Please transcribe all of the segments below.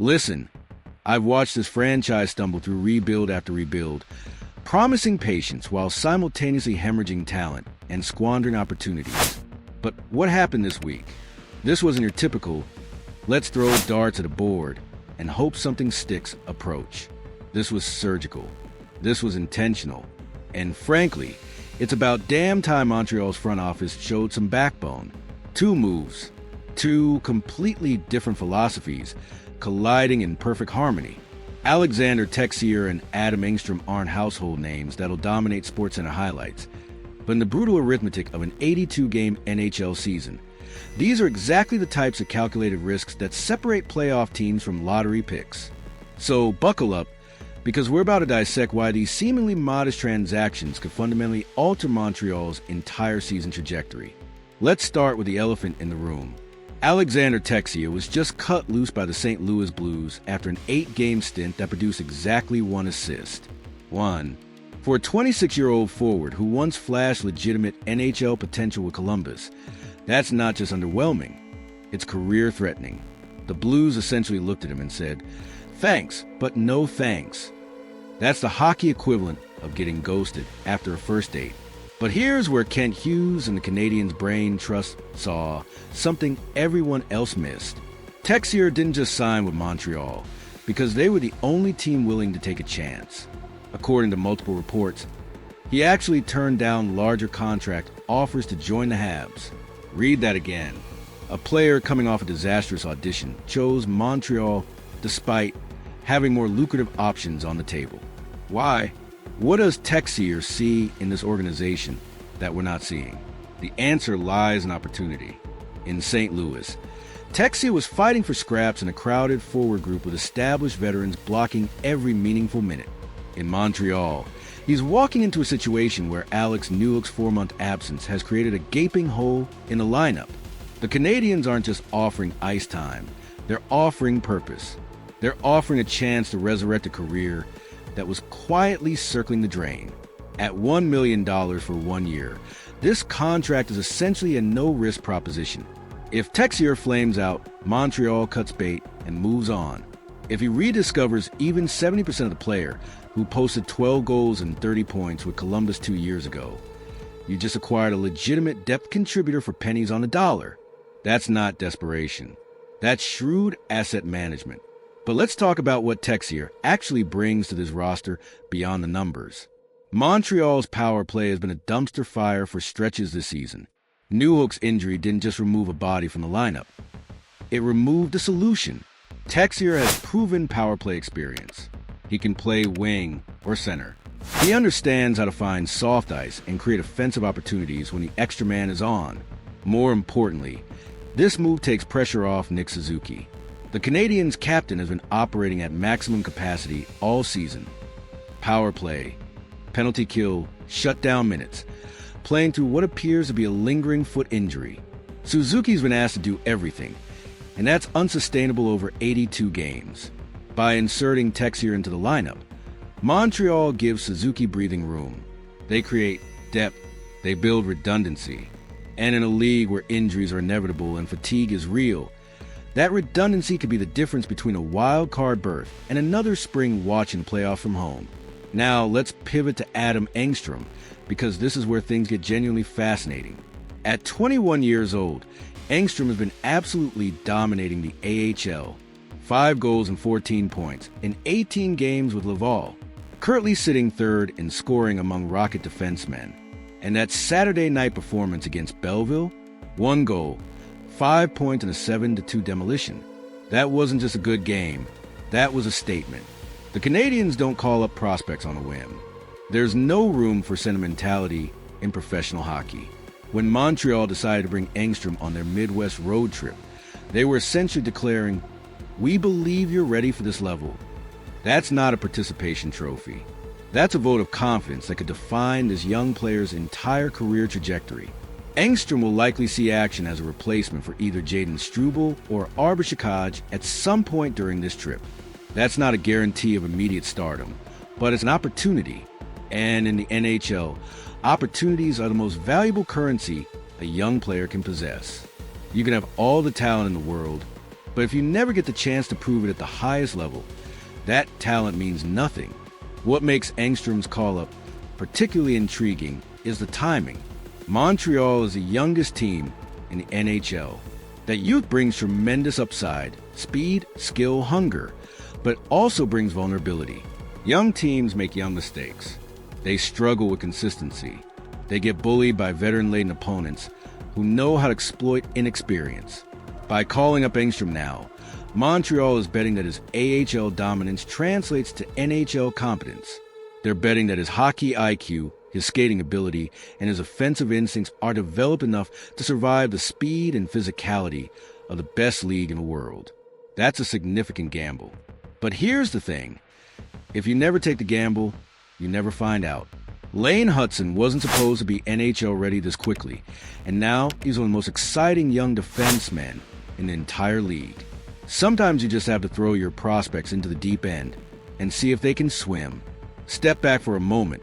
Listen, I've watched this franchise stumble through rebuild after rebuild, promising patience while simultaneously hemorrhaging talent and squandering opportunities. But what happened this week? This wasn't your typical, let's throw darts at a board and hope something sticks approach. This was surgical. This was intentional. And frankly, it's about damn time Montreal's front office showed some backbone. Two moves, two completely different philosophies, colliding in perfect harmony. Alexandre Texier and Adam Engstrom aren't household names that'll dominate SportsCenter highlights, but in the brutal arithmetic of an 82-game NHL season, these are exactly the types of calculated risks that separate playoff teams from lottery picks. So buckle up, because we're about to dissect why these seemingly modest transactions could fundamentally alter Montreal's entire season trajectory. Let's start with the elephant in the room. Alexandre Texier was just cut loose by the St. Louis Blues after an 8-game stint that produced exactly one assist. One. For a 26-year-old forward who once flashed legitimate NHL potential with Columbus, that's not just underwhelming, it's career-threatening. The Blues essentially looked at him and said, "Thanks, but no thanks." That's the hockey equivalent of getting ghosted after a first date. But here's where Kent Hughes and the Canadiens' brain trust saw something everyone else missed. Texier didn't just sign with Montreal because they were the only team willing to take a chance. According to multiple reports, he actually turned down larger contract offers to join the Habs. Read that again. A player coming off a disastrous audition chose Montreal despite having more lucrative options on the table. Why? What does Texier see in this organization that we're not seeing? The answer lies in opportunity. In St. Louis, Texier was fighting for scraps in a crowded forward group with established veterans blocking every meaningful minute. In Montreal, he's walking into a situation where Alex Newhook's 4-month absence has created a gaping hole in the lineup. The Canadiens aren't just offering ice time, they're offering purpose. They're offering a chance to resurrect a career that was quietly circling the drain. At $1 million for 1 year, this contract is essentially a no-risk proposition. If Texier flames out, Montreal cuts bait and moves on. If he rediscovers even 70% of the player who posted 12 goals and 30 points with Columbus 2 years ago, you just acquired a legitimate depth contributor for pennies on the dollar. That's not desperation. That's shrewd asset management. But let's talk about what Texier actually brings to this roster beyond the numbers. Montreal's power play has been a dumpster fire for stretches this season. Newhook's injury didn't just remove a body from the lineup. It removed a solution. Texier has proven power play experience. He can play wing or center. He understands how to find soft ice and create offensive opportunities when the extra man is on. More importantly, this move takes pressure off Nick Suzuki. The Canadiens' captain has been operating at maximum capacity all season. Power play, penalty kill, shutdown minutes, playing through what appears to be a lingering foot injury. Suzuki's been asked to do everything, and that's unsustainable over 82 games. By inserting Texier into the lineup, Montreal gives Suzuki breathing room. They create depth, they build redundancy. And in a league where injuries are inevitable and fatigue is real, that redundancy could be the difference between a wild card berth and another spring watching playoff from home. Now let's pivot to Adam Engstrom, because this is where things get genuinely fascinating. At 21 years old, Engstrom has been absolutely dominating the AHL. 5 goals and 14 points in 18 games with Laval, currently sitting third in scoring among Rocket defensemen. And that Saturday night performance against Belleville, 1 goal, 5 points and a 7-2 demolition. That wasn't just a good game. That was a statement. The Canadiens don't call up prospects on a whim. There's no room for sentimentality in professional hockey. When Montreal decided to bring Engstrom on their Midwest road trip, they were essentially declaring, "We believe you're ready for this level." That's not a participation trophy. That's a vote of confidence that could define this young player's entire career trajectory. Engstrom will likely see action as a replacement for either Jaden Struble or Arber Shakaj at some point during this trip. That's not a guarantee of immediate stardom, but it's an opportunity. And in the NHL, opportunities are the most valuable currency a young player can possess. You can have all the talent in the world, But if you never get the chance to prove it at the highest level, that talent means nothing. What makes Engstrom's call-up particularly intriguing is the timing. Montreal is the youngest team in the NHL. That youth brings tremendous upside, speed, skill, hunger, but also brings vulnerability. Young teams make young mistakes. They struggle with consistency. They get bullied by veteran-laden opponents who know how to exploit inexperience. By calling up Engstrom now, Montreal is betting that his AHL dominance translates to NHL competence. They're betting that his hockey IQ, his skating ability, and his offensive instincts are developed enough to survive the speed and physicality of the best league in the world. That's a significant gamble. But here's the thing. If you never take the gamble, you never find out. Lane Hutson wasn't supposed to be NHL ready this quickly, and now he's one of the most exciting young defensemen in the entire league. Sometimes you just have to throw your prospects into the deep end and see if they can swim. Step back for a moment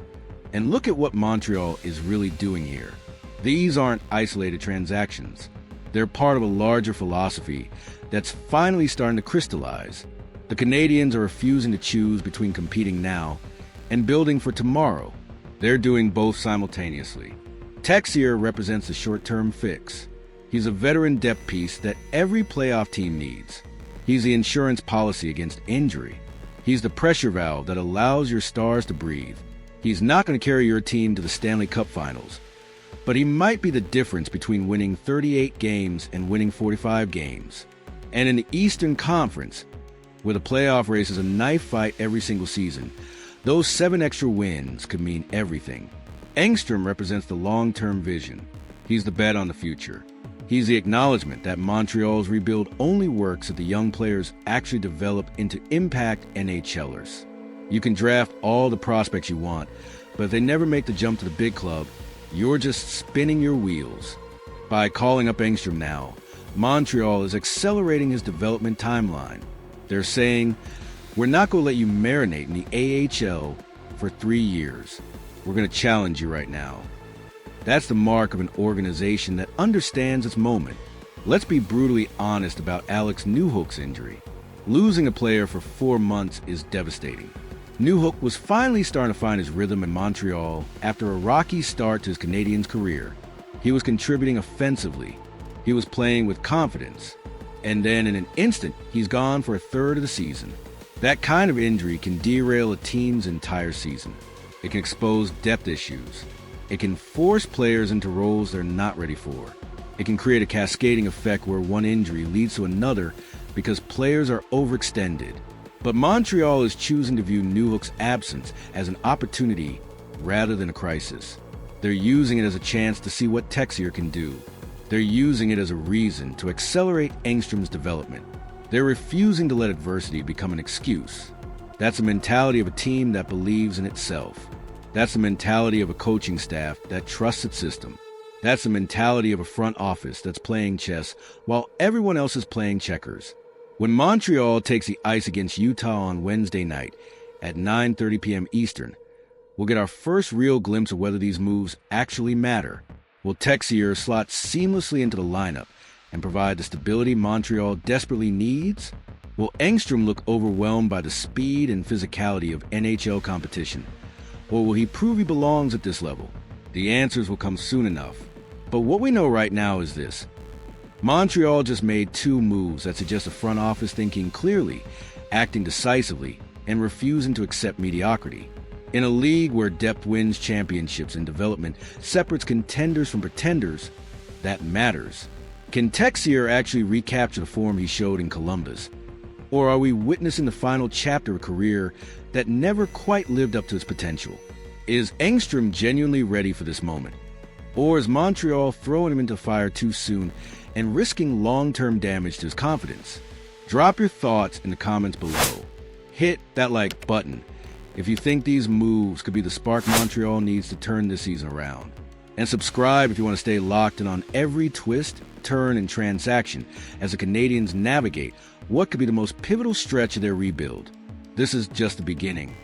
and look at what Montreal is really doing here. These aren't isolated transactions. They're part of a larger philosophy that's finally starting to crystallize. The Canadiens are refusing to choose between competing now and building for tomorrow. They're doing both simultaneously. Texier represents the short-term fix. He's a veteran depth piece that every playoff team needs. He's the insurance policy against injury. He's the pressure valve that allows your stars to breathe. He's not going to carry your team to the Stanley Cup Finals, but he might be the difference between winning 38 games and winning 45 games. And in the Eastern Conference, where the playoff race is a knife fight every single season, those 7 extra wins could mean everything. Engstrom represents the long-term vision. He's the bet on the future. He's the acknowledgement that Montreal's rebuild only works if the young players actually develop into impact NHLers. You can draft all the prospects you want, but if they never make the jump to the big club, you're just spinning your wheels. By calling up Engstrom now, Montreal is accelerating his development timeline. They're saying, we're not going to let you marinate in the AHL for 3 years. We're going to challenge you right now. That's the mark of an organization that understands its moment. Let's be brutally honest about Alex Newhook's injury. Losing a player for 4 months is devastating. Newhook was finally starting to find his rhythm in Montreal after a rocky start to his Canadiens career. He was contributing offensively. He was playing with confidence. And then in an instant, he's gone for a third of the season. That kind of injury can derail a team's entire season. It can expose depth issues. It can force players into roles they're not ready for. It can create a cascading effect where one injury leads to another because players are overextended. But Montreal is choosing to view Newhook's absence as an opportunity rather than a crisis. They're using it as a chance to see what Texier can do. They're using it as a reason to accelerate Engstrom's development. They're refusing to let adversity become an excuse. That's the mentality of a team that believes in itself. That's the mentality of a coaching staff that trusts its system. That's the mentality of a front office that's playing chess while everyone else is playing checkers. When Montreal takes the ice against Utah on Wednesday night at 9:30 p.m. Eastern, we'll get our first real glimpse of whether these moves actually matter. Will Texier slot seamlessly into the lineup and provide the stability Montreal desperately needs? Will Engstrom look overwhelmed by the speed and physicality of NHL competition? Or will he prove he belongs at this level? The answers will come soon enough. But what we know right now is this. Montreal just made 2 moves that suggest a front office thinking clearly, acting decisively, and refusing to accept mediocrity. In a league where depth wins championships and development separates contenders from pretenders, that matters. Can Texier actually recapture the form he showed in Columbus? Or are we witnessing the final chapter of a career that never quite lived up to its potential? Is Engstrom genuinely ready for this moment? Or is Montreal throwing him into the fire too soon and risking long-term damage to his confidence? Drop your thoughts in the comments below. Hit that like button if you think these moves could be the spark Montreal needs to turn this season around. And subscribe if you want to stay locked in on every twist, turn, and transaction as the Canadiens navigate what could be the most pivotal stretch of their rebuild. This is just the beginning.